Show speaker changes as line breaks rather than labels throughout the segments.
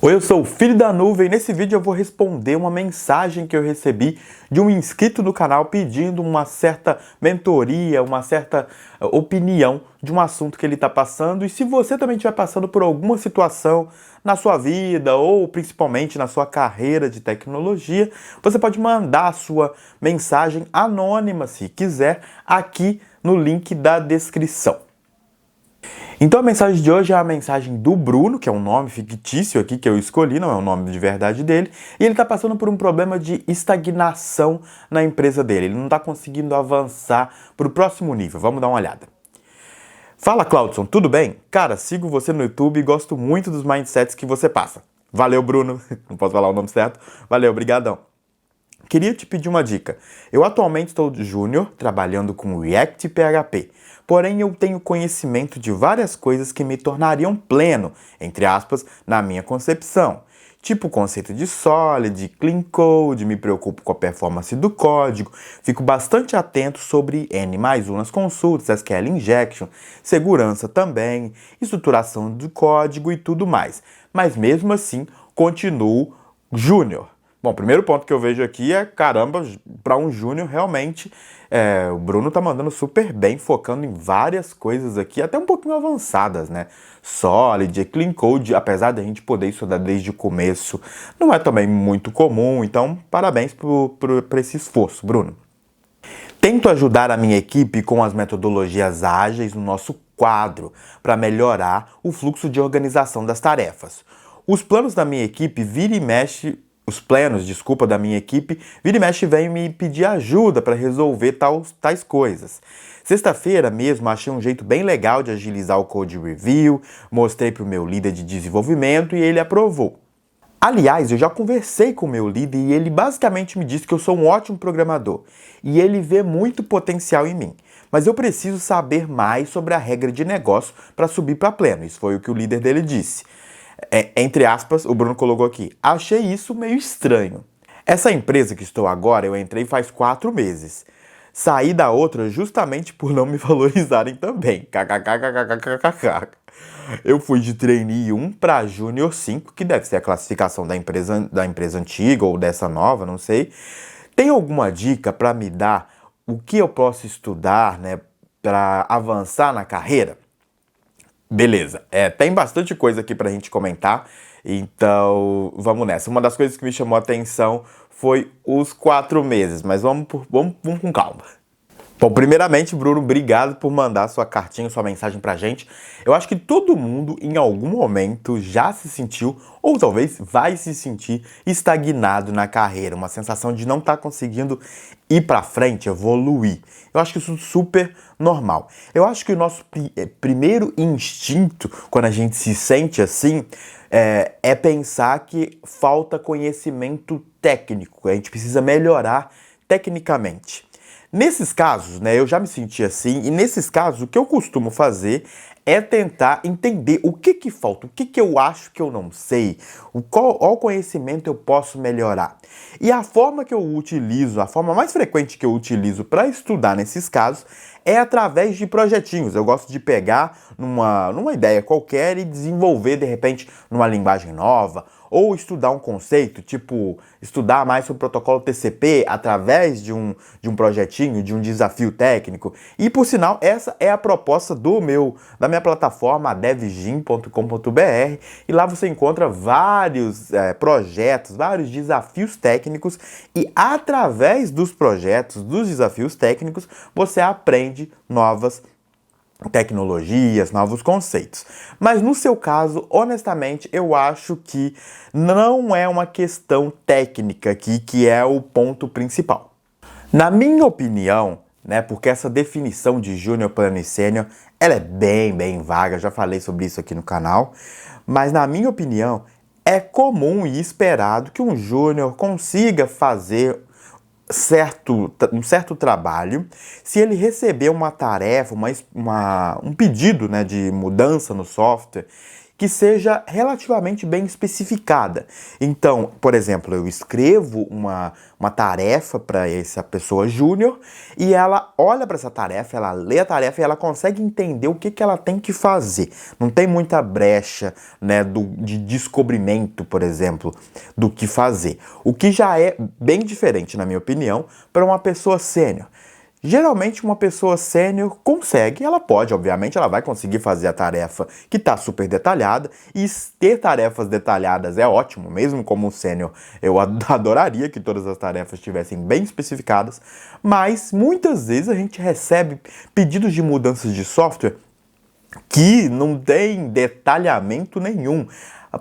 Oi, eu sou o Filho da Nuvem e nesse vídeo eu vou responder uma mensagem que eu recebi de um inscrito do canal pedindo uma certa mentoria, uma certa opinião de um assunto que ele está passando. E se você também estiver passando por alguma situação na sua vida ou principalmente na sua carreira de tecnologia, você pode mandar a sua mensagem anônima, se quiser, aqui no link da descrição. Então a mensagem de hoje é a mensagem do Bruno, que é um nome fictício aqui que eu escolhi, não é o nome de verdade dele, e ele está passando por um problema de estagnação na empresa dele. Ele não está conseguindo avançar para o próximo nível. Vamos dar uma olhada. Fala, Claudson, tudo bem? Cara, sigo você no YouTube e gosto muito dos mindsets que você passa. Valeu, Bruno. Não posso falar o nome certo. Valeu, obrigadão. Queria te pedir uma dica. Eu atualmente estou júnior, trabalhando com React e PHP. Porém, eu tenho conhecimento de várias coisas que me tornariam pleno, entre aspas, na minha concepção. Tipo o conceito de Solid, Clean Code, me preocupo com a performance do código, fico bastante atento sobre N+1 nas consultas, SQL Injection, segurança também, estruturação do código e tudo mais. Mas mesmo assim, continuo júnior. Bom, o primeiro ponto que eu vejo aqui é, caramba, para um júnior realmente, o Bruno tá mandando super bem, focando em várias coisas aqui, até um pouquinho avançadas, né? Solid, Clean Code, apesar da gente poder estudar desde o começo, não é também muito comum, então parabéns por esse esforço, Bruno. Tento ajudar a minha equipe com as metodologias ágeis no nosso quadro, para melhorar o fluxo de organização das tarefas. Os planos da minha equipe vira e mexe da minha equipe, vira e mexe vem me pedir ajuda para resolver tais coisas. Sexta-feira mesmo achei um jeito bem legal de agilizar o code review, mostrei para o meu líder de desenvolvimento e ele aprovou. Aliás, eu já conversei com o meu líder e ele basicamente me disse que eu sou um ótimo programador e ele vê muito potencial em mim. Mas eu preciso saber mais sobre a regra de negócio para subir para pleno. Isso foi o que o líder dele disse. Entre aspas, o Bruno colocou aqui, achei isso meio estranho. Essa empresa que estou agora, eu entrei faz 4 meses. Saí da outra justamente por não me valorizarem também. KKKKKKKK. Eu fui de trainee 1 para júnior 5, que deve ser a classificação da empresa antiga ou dessa nova, não sei. Tem alguma dica para me dar o que eu posso estudar, né, para avançar na carreira? Beleza, tem bastante coisa aqui pra gente comentar, então vamos nessa. Uma das coisas que me chamou a atenção foi os 4 meses, mas vamos com calma. Bom, primeiramente, Bruno, obrigado por mandar sua cartinha, sua mensagem pra gente. Eu acho que todo mundo, em algum momento, já se sentiu, ou talvez vai se sentir, estagnado na carreira. Uma sensação de não estar conseguindo ir pra frente, evoluir. Eu acho que isso é super normal. Eu acho que o nosso primeiro instinto, quando a gente se sente assim, é pensar que falta conhecimento técnico. A gente precisa melhorar tecnicamente. Nesses casos, né, eu já me senti assim, e nesses casos o que eu costumo fazer é tentar entender o que falta, o que eu acho que eu não sei, qual conhecimento eu posso melhorar. E a forma que eu utilizo, a forma mais frequente que eu utilizo para estudar nesses casos é através de projetinhos. Eu gosto de pegar numa ideia qualquer e desenvolver, de repente, numa linguagem nova, ou estudar um conceito, tipo, estudar mais sobre o protocolo TCP através de um projetinho, de um desafio técnico. E, por sinal, essa é a proposta da minha plataforma, devgym.com.br, e lá você encontra vários projetos, vários desafios técnicos, e através dos projetos, dos desafios técnicos, você aprende novas tecnologias, novos conceitos. Mas no seu caso, honestamente, eu acho que não é uma questão técnica aqui que é o ponto principal. Na minha opinião, né, porque essa definição de júnior, pleno e sênior, ela é bem vaga, já falei sobre isso aqui no canal, mas na minha opinião, é comum e esperado que um júnior consiga fazer um certo trabalho, se ele receber uma tarefa, um pedido, né, de mudança no software, que seja relativamente bem especificada. Então, por exemplo, eu escrevo uma tarefa para essa pessoa júnior e ela olha para essa tarefa, ela lê a tarefa e ela consegue entender o que ela tem que fazer. Não tem muita brecha, né, de descobrimento, por exemplo, do que fazer. O que já é bem diferente, na minha opinião, para uma pessoa sênior. Geralmente uma pessoa sênior consegue, ela pode, obviamente, ela vai conseguir fazer a tarefa que está super detalhada, e ter tarefas detalhadas é ótimo, mesmo como um sênior eu adoraria que todas as tarefas estivessem bem especificadas, mas muitas vezes a gente recebe pedidos de mudanças de software que não tem detalhamento nenhum,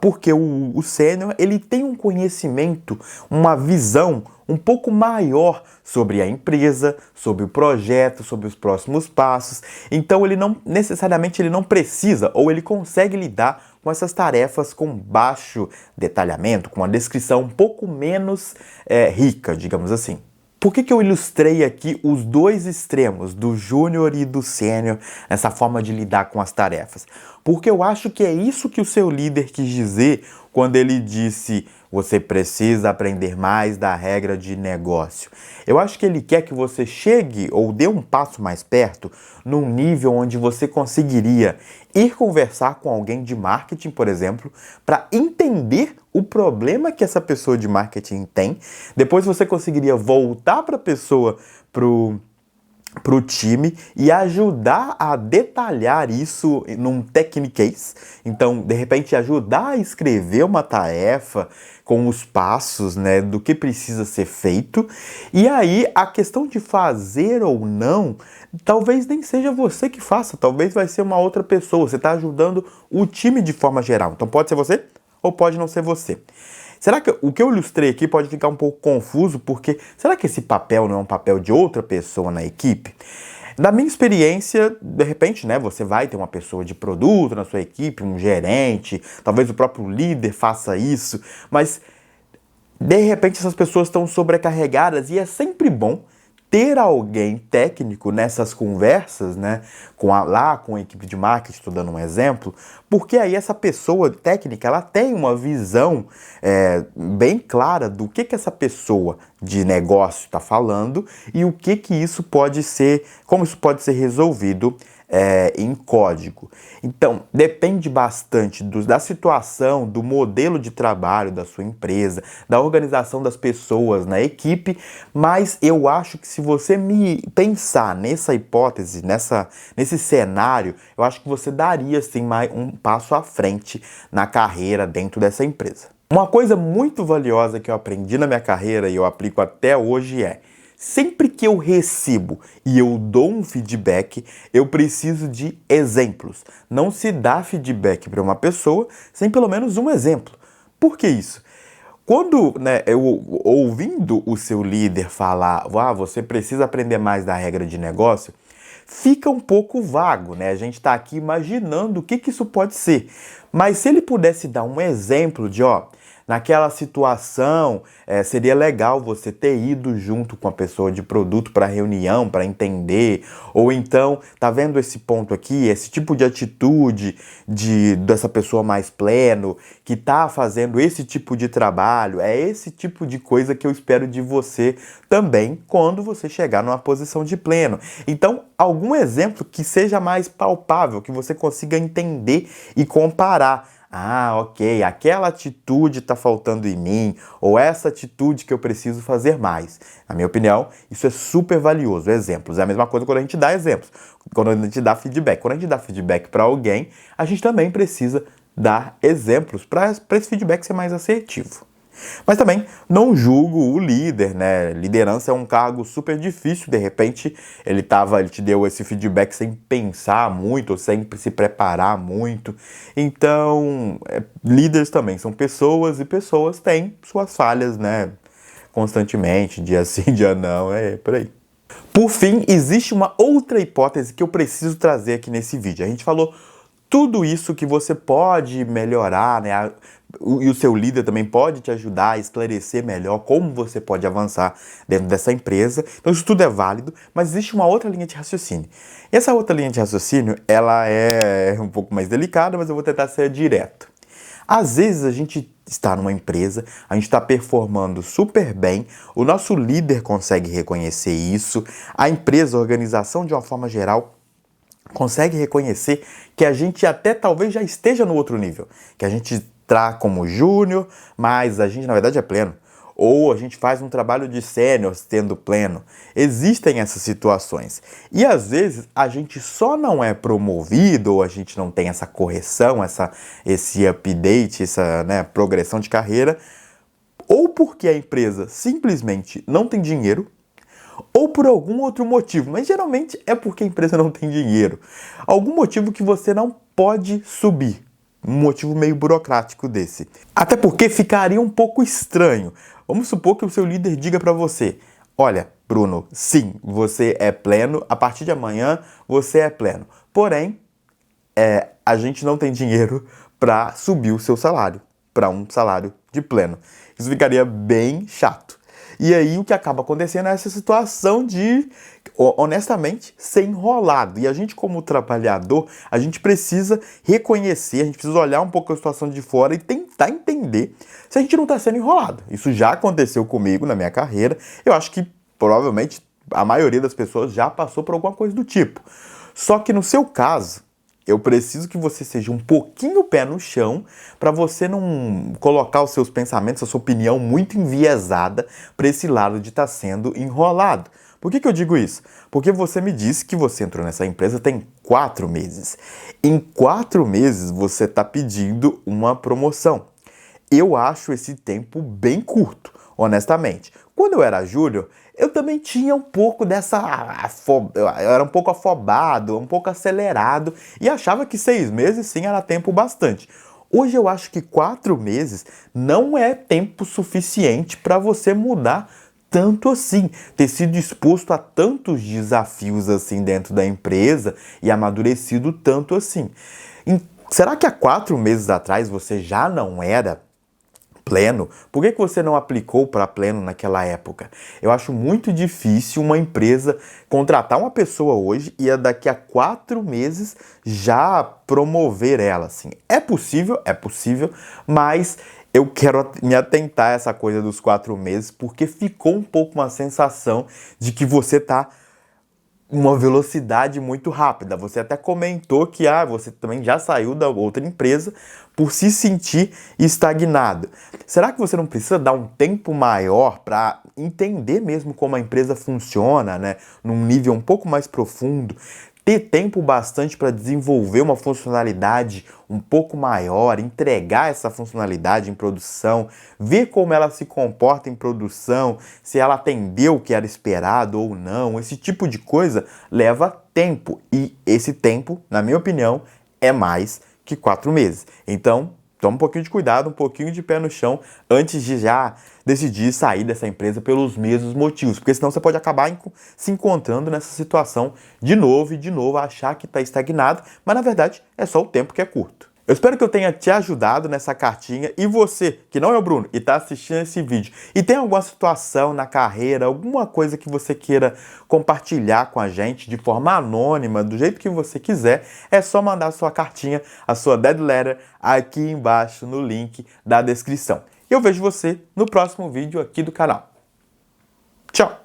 porque o sênior ele tem um conhecimento, uma visão um pouco maior sobre a empresa, sobre o projeto, sobre os próximos passos. Então ele não necessariamente ele não precisa ou ele consegue lidar com essas tarefas com baixo detalhamento, com uma descrição um pouco menos rica, digamos assim. Por que eu ilustrei aqui os dois extremos, do júnior e do sênior, nessa forma de lidar com as tarefas? Porque eu acho que é isso que o seu líder quis dizer quando ele disse: você precisa aprender mais da regra de negócio. Eu acho que ele quer que você chegue ou dê um passo mais perto num nível onde você conseguiria ir conversar com alguém de marketing, por exemplo, para entender o problema que essa pessoa de marketing tem. Depois você conseguiria voltar para a pessoa, para o time e ajudar a detalhar isso num techniquez. Então, de repente, ajudar a escrever uma tarefa com os passos, né, do que precisa ser feito. E aí, a questão de fazer ou não, talvez nem seja você que faça, talvez vai ser uma outra pessoa. Você está ajudando o time de forma geral. Então, pode ser você ou pode não ser você. Será que o que eu ilustrei aqui pode ficar um pouco confuso, porque será que esse papel não é um papel de outra pessoa na equipe? Da minha experiência, de repente, né, você vai ter uma pessoa de produto na sua equipe, um gerente, talvez o próprio líder faça isso, mas de repente essas pessoas estão sobrecarregadas e é sempre bom ter alguém técnico nessas conversas, né, com a equipe de marketing, estou dando um exemplo, porque aí essa pessoa técnica, ela tem uma visão bem clara do que essa pessoa de negócio está falando e o que isso pode ser, como isso pode ser resolvido em código. Então, depende bastante da situação, do modelo de trabalho da sua empresa, da organização das pessoas na equipe, mas eu acho que se você me pensar nessa hipótese, nesse cenário, eu acho que você daria sim mais um passo à frente na carreira dentro dessa empresa. Uma coisa muito valiosa que eu aprendi na minha carreira e eu aplico até hoje sempre que eu recebo e eu dou um feedback, eu preciso de exemplos. Não se dá feedback para uma pessoa sem pelo menos um exemplo. Por que isso? Quando ouvindo o seu líder falar, você precisa aprender mais da regra de negócio, fica um pouco vago, né? A gente está aqui imaginando o que isso pode ser. Mas se ele pudesse dar um exemplo de, naquela situação, seria legal você ter ido junto com a pessoa de produto para a reunião, para entender. Ou então, tá vendo esse ponto aqui, esse tipo de atitude dessa pessoa mais pleno, que tá fazendo esse tipo de trabalho, é esse tipo de coisa que eu espero de você também quando você chegar numa posição de pleno. Então, algum exemplo que seja mais palpável, que você consiga entender e comparar. Ok, aquela atitude está faltando em mim, ou essa atitude que eu preciso fazer mais. Na minha opinião, isso é super valioso. Exemplos. É a mesma coisa quando a gente dá exemplos, quando a gente dá feedback. Quando a gente dá feedback para alguém, a gente também precisa dar exemplos para esse feedback ser mais assertivo. Mas também não julgo o líder, né? Liderança é um cargo super difícil, de repente ele te deu esse feedback sem pensar muito, ou sem se preparar muito. Então, líderes também são pessoas e pessoas têm suas falhas, né? Constantemente, dia sim, dia não, por aí. Por fim, existe uma outra hipótese que eu preciso trazer aqui nesse vídeo. A gente falou tudo isso que você pode melhorar, né? E o seu líder também pode te ajudar a esclarecer melhor como você pode avançar dentro dessa empresa. Então isso tudo é válido, mas existe uma outra linha de raciocínio. E essa outra linha de raciocínio, ela é um pouco mais delicada, mas eu vou tentar ser direto. Às vezes a gente está numa empresa, a gente está performando super bem, o nosso líder consegue reconhecer isso, a empresa, a organização de uma forma geral consegue reconhecer que a gente até talvez já esteja no outro nível, que a gente está como júnior, mas a gente na verdade é pleno. Ou a gente faz um trabalho de sênior tendo pleno. Existem essas situações. E às vezes a gente só não é promovido, ou a gente não tem essa correção, esse update, essa progressão de carreira, ou porque a empresa simplesmente não tem dinheiro, ou por algum outro motivo, mas geralmente é porque a empresa não tem dinheiro. Algum motivo que você não pode subir. Um motivo meio burocrático desse. Até porque ficaria um pouco estranho. Vamos supor que o seu líder diga para você: olha, Bruno, sim, você é pleno, a partir de amanhã você é pleno. Porém, a gente não tem dinheiro para subir o seu salário, para um salário de pleno. Isso ficaria bem chato. E aí o que acaba acontecendo é essa situação de, honestamente, ser enrolado. E a gente, como trabalhador, a gente precisa reconhecer, a gente precisa olhar um pouco a situação de fora e tentar entender se a gente não está sendo enrolado. Isso já aconteceu comigo na minha carreira. Eu acho que provavelmente a maioria das pessoas já passou por alguma coisa do tipo. Só que no seu caso, eu preciso que você seja um pouquinho pé no chão para você não colocar os seus pensamentos, a sua opinião muito enviesada para esse lado de estar sendo enrolado. Por que eu digo isso? Porque você me disse que você entrou nessa empresa tem 4 meses. Em 4 meses você está pedindo uma promoção. Eu acho esse tempo bem curto, honestamente. Quando eu era júnior, eu também tinha um pouco eu era um pouco afobado, um pouco acelerado e achava que 6 meses sim era tempo bastante. Hoje eu acho que 4 meses não é tempo suficiente para você mudar tanto assim, ter sido exposto a tantos desafios assim dentro da empresa e amadurecido tanto assim. Será que há 4 meses atrás você já não era pleno? Por que você não aplicou para pleno naquela época? Eu acho muito difícil uma empresa contratar uma pessoa hoje e daqui a 4 meses já promover ela, assim. É possível, mas eu quero me atentar a essa coisa dos 4 meses porque ficou um pouco uma sensação de que você está uma velocidade muito rápida. Você até comentou que você também já saiu da outra empresa por se sentir estagnado. Será que você não precisa dar um tempo maior para entender mesmo como a empresa funciona, num nível um pouco mais profundo? Ter tempo bastante para desenvolver uma funcionalidade um pouco maior, entregar essa funcionalidade em produção, ver como ela se comporta em produção, se ela atendeu o que era esperado ou não. Esse tipo de coisa leva tempo e esse tempo, na minha opinião, é mais que 4 meses. Então, toma um pouquinho de cuidado, um pouquinho de pé no chão antes de já decidir sair dessa empresa pelos mesmos motivos, porque senão você pode acabar se encontrando nessa situação de novo e de novo, achar que está estagnado, mas na verdade é só o tempo que é curto. Eu espero que eu tenha te ajudado nessa cartinha e você, que não é o Bruno e está assistindo esse vídeo e tem alguma situação na carreira, alguma coisa que você queira compartilhar com a gente de forma anônima, do jeito que você quiser, é só mandar a sua cartinha, a sua dead letter aqui embaixo no link da descrição. Eu vejo você no próximo vídeo aqui do canal. Tchau!